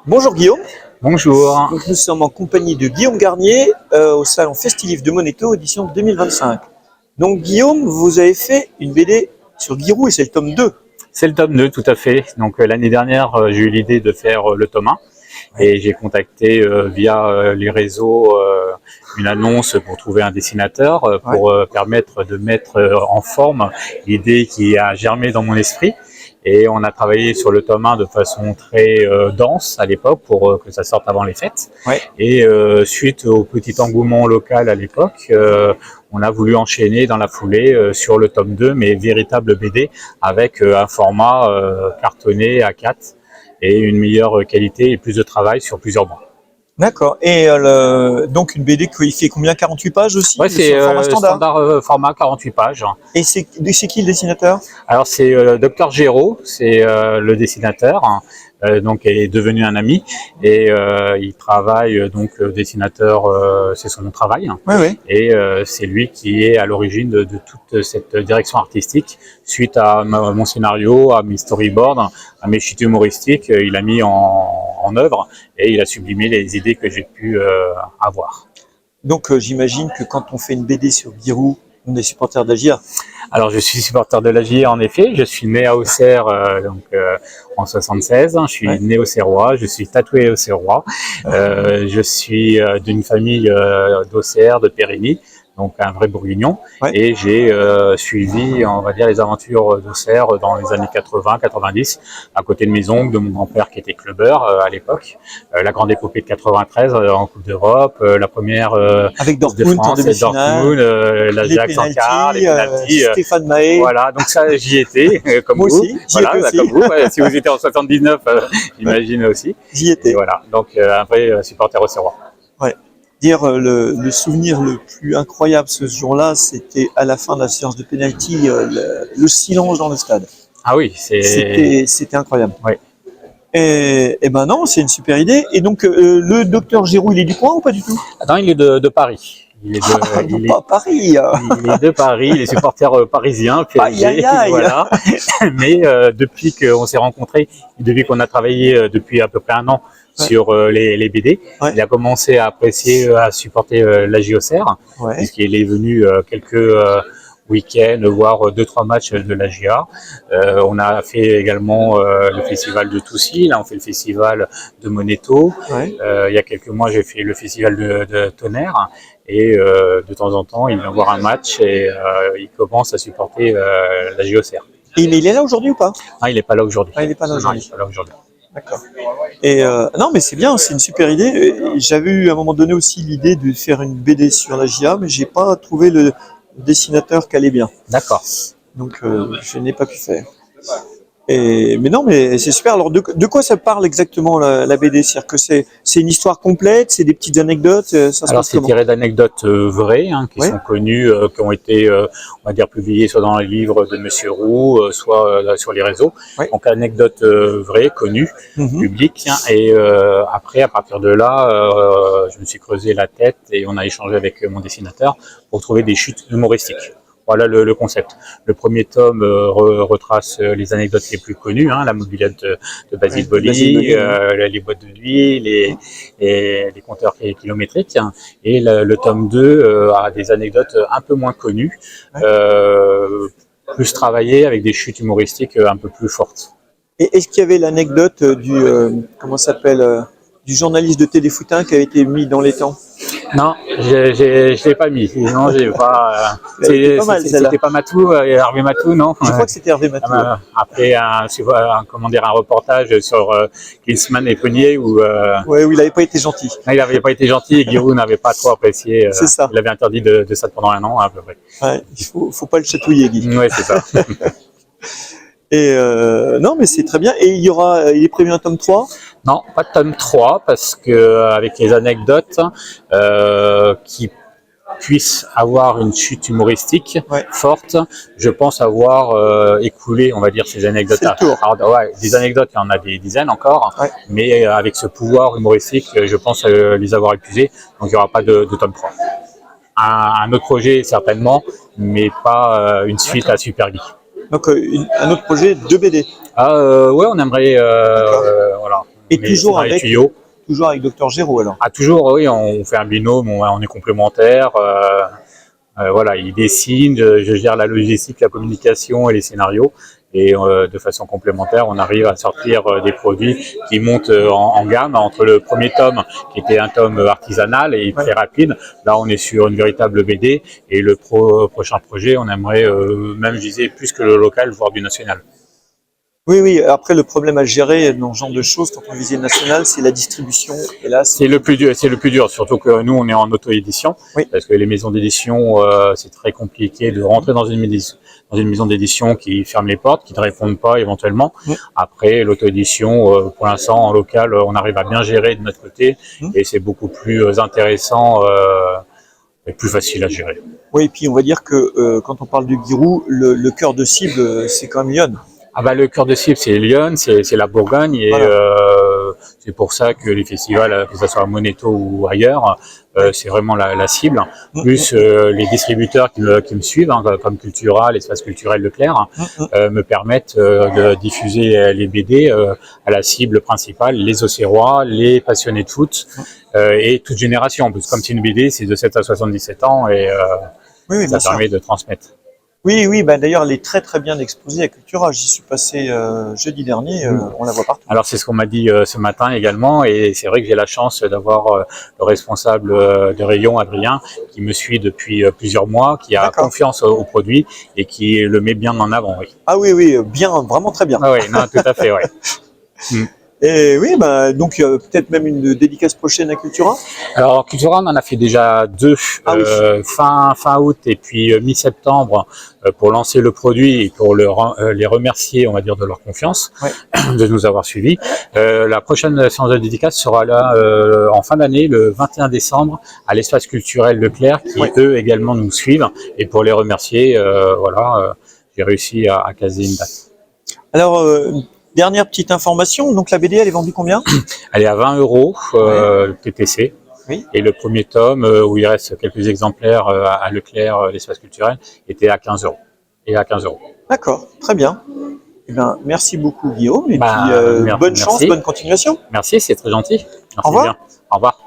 Bonjour Guillaume. Bonjour. Donc, nous sommes en compagnie de Guillaume Garnier au salon Festivif de Monéto, édition 2025. Donc Guillaume, vous avez fait une BD sur Giroud et c'est le tome 2. C'est le tome 2, tout à fait. Donc l'année dernière, j'ai eu l'idée de faire le tome 1 et j'ai contacté via les réseaux une annonce pour trouver un dessinateur pour permettre de mettre en forme l'idée qui a germé dans mon esprit. Et on a travaillé sur le tome 1 de façon très dense à l'époque pour que ça sorte avant les fêtes. Ouais. Et suite au petit engouement local à l'époque, on a voulu enchaîner dans la foulée sur le tome 2, mais véritable BD avec un format cartonné A4 et une meilleure qualité et plus de travail sur plusieurs mois. D'accord. Et donc une BD qui fait combien? 48 pages aussi? Ouais, c'est format standard. format 48 pages. Et c'est qui le dessinateur? Alors c'est Dr Géraud, c'est le dessinateur, donc est devenu un ami et il travaille donc dessinateur, c'est son travail. Oui, oui. Et c'est lui qui est à l'origine de toute cette direction artistique. Suite à mon scénario, à mes storyboards, à mes chutes humoristiques, il a mis en œuvre et il a sublimé les idées que j'ai pu avoir. Donc j'imagine que quand on fait une BD sur Giroud, on est supporter de la GIA. Alors je suis supporter de la GIA en effet, je suis né à Auxerre en 76, je suis né auxerrois, je suis tatoué auxerrois, je suis d'une famille d'Auxerre, de Périgny, donc un vrai bourguignon, et j'ai suivi, on va dire, les aventures d'Auxerre dans les années 80-90, à côté de mes oncles, de mon grand-père qui était clubbeur à l'époque, la grande épopée de 93 en Coupe d'Europe, la première avec de Dortmund France, en demi-finale, l'Ajax en quart, les pénaltys, Stéphane Mahé. Voilà, donc ça j'y étais, comme moi vous. Aussi, voilà, aussi. Comme vous. Si vous étiez en 79, j'imagine aussi. J'y étais. Et voilà, donc un vrai supporter auxerrois. Ouais. Dire le souvenir le plus incroyable ce jour-là, c'était à la fin de la séance de pénalty, le silence dans le stade. Ah oui, c'était incroyable. Oui. Et ben non, c'est une super idée. Et donc le docteur Giroud, il est du coin ou pas du tout? Non, il est de Paris. Il est de pas Paris. Il est de Paris, il est supporter parisien, PSG, voilà. Mais depuis qu'on s'est rencontrés, depuis qu'on a travaillé depuis à peu près un an sur les BD, il a commencé à apprécier, à supporter la JOCR, puisqu'il est venu quelques week-end, voire 2-3 matchs de la GIA. On a fait également le festival de Toussy, là on fait le festival de Monéto. Il y a quelques mois j'ai fait le festival de Tonnerre. Et de temps en temps, il vient voir un match et il commence à supporter la JOCR. Mais il est là aujourd'hui ou pas? Non, il n'est pas là aujourd'hui. Ah, il n'est pas là aujourd'hui. D'accord. Et non, mais c'est bien, c'est une super idée. J'avais eu à un moment donné aussi l'idée de faire une BD sur la GIA, mais j'ai pas trouvé le dessinateur qui allait bien. D'accord. Donc je n'ai pas pu faire. Mais non, mais c'est super. Alors de quoi ça parle exactement la BD? C'est-à-dire que c'est une histoire complète, c'est des petites anecdotes. Alors c'est tiré d'anecdotes vraies qui sont connues, qui ont été, on va dire, publiées soit dans les livres de Monsieur Roux, soit sur les réseaux. Donc anecdotes vraies, connues, publiques. Et après, à partir de là, je me suis creusé la tête et on a échangé avec mon dessinateur pour trouver des chutes humoristiques. Voilà le concept. Le premier tome retrace les anecdotes les plus connues, la mobilette de Basile Boli, les boîtes de nuit, les compteurs kilométriques. Et le tome 2 a des anecdotes un peu moins connues, plus travaillées avec des chutes humoristiques un peu plus fortes. Et est-ce qu'il y avait l'anecdote du journaliste de Téléfoutin qui avait été mis dans les temps? Non, je l'ai pas mis. Non, j'ai pas. C'était pas Matou, Hervé Matou, non? Je crois que c'était Hervé Matou. Après un reportage sur Klinsmann et Pognier où. Ouais, où il n'avait pas été gentil. Il n'avait pas été gentil et Giroud n'avait pas trop apprécié. C'est ça. Il avait interdit de ça pendant un an à peu près. Ouais, il faut pas le chatouiller, Guy. Oui, c'est ça. Et non, mais c'est très bien. Et il est prévu un tome 3? Non, pas de tome 3, parce que avec les anecdotes qui puissent avoir une chute humoristique forte, je pense avoir écoulé, on va dire, ces anecdotes-là. Des anecdotes, il y en a des dizaines encore, mais avec ce pouvoir humoristique, je pense les avoir épuisés, donc il n'y aura pas de tome 3. Un autre projet, certainement, mais pas une suite à Super Geek. Donc un autre projet de BD. Ouais, on aimerait voilà, Et toujours dans les avec, tuyaux. toujours avec Dr Géraud alors. Ah, toujours, oui, on fait un binôme, on est complémentaires. Voilà, il dessine, je gère la logistique, la communication et les scénarios. Et de façon complémentaire, on arrive à sortir des produits qui montent en gamme. Entre le premier tome, qui était un tome artisanal et très rapide, là on est sur une véritable BD. Et le prochain projet, on aimerait même viser plus que le local, voire du national. Oui, oui. Après, le problème à gérer dans ce genre de choses, quand on vise national, c'est la distribution. Et là, c'est le plus dur. C'est le plus dur. Surtout que nous, on est en auto-édition, parce que les maisons d'édition, c'est très compliqué de rentrer dans une maison d'édition qui ferme les portes, qui ne répondent pas éventuellement. Après, l'auto-édition, pour l'instant, en local, on arrive à bien gérer de notre côté, et c'est beaucoup plus intéressant et plus facile à gérer. Oui, et puis on va dire que quand on parle de Giroud, le cœur de cible, c'est quand même Lyon. Ah bah, le cœur de cible, c'est Lyon, c'est la Bourgogne, et c'est pour ça que les festivals, que ce soit à Moneto ou ailleurs, c'est vraiment la cible. Plus les distributeurs qui me suivent, hein, comme Cultura, l'espace culturel Leclerc, me permettent de diffuser les BD à la cible principale, les Auxerrois, les passionnés de foot et toute génération. Parce que comme c'est une BD, c'est de 7 à 77 ans, et ça permet de transmettre. Oui, oui, bah d'ailleurs, elle est très très bien exposée à Cultura. J'y suis passé jeudi dernier, on la voit partout. Alors c'est ce qu'on m'a dit ce matin également, et c'est vrai que j'ai la chance d'avoir le responsable de rayon, Adrien, qui me suit depuis plusieurs mois, qui a confiance au produit et qui le met bien en avant. Oui. Ah oui, oui, bien, vraiment très bien. Ah oui, non, tout à fait, oui. Et oui, bah, donc peut-être même une dédicace prochaine à Cultura. Alors Cultura, on en a fait déjà 2, fin août et puis mi-septembre, pour lancer le produit et pour les remercier, on va dire, de leur confiance, de nous avoir suivis. La prochaine séance de dédicace sera là en fin d'année, le 21 décembre, à l'espace culturel Leclerc, qui eux également nous suivent. Et pour les remercier, voilà, j'ai réussi à caser une date. Alors, dernière petite information, donc la BD, elle est vendue combien? Elle est à 20 € TTC. Oui. Et le premier tome, où il reste quelques exemplaires à Leclerc, l'espace culturel, était à 15 €. Et à 15 €. D'accord, très bien. Eh bien, merci beaucoup Guillaume, et puis bonne chance, bonne continuation. Merci, c'est très gentil. Merci. Au revoir. Bien. Au revoir.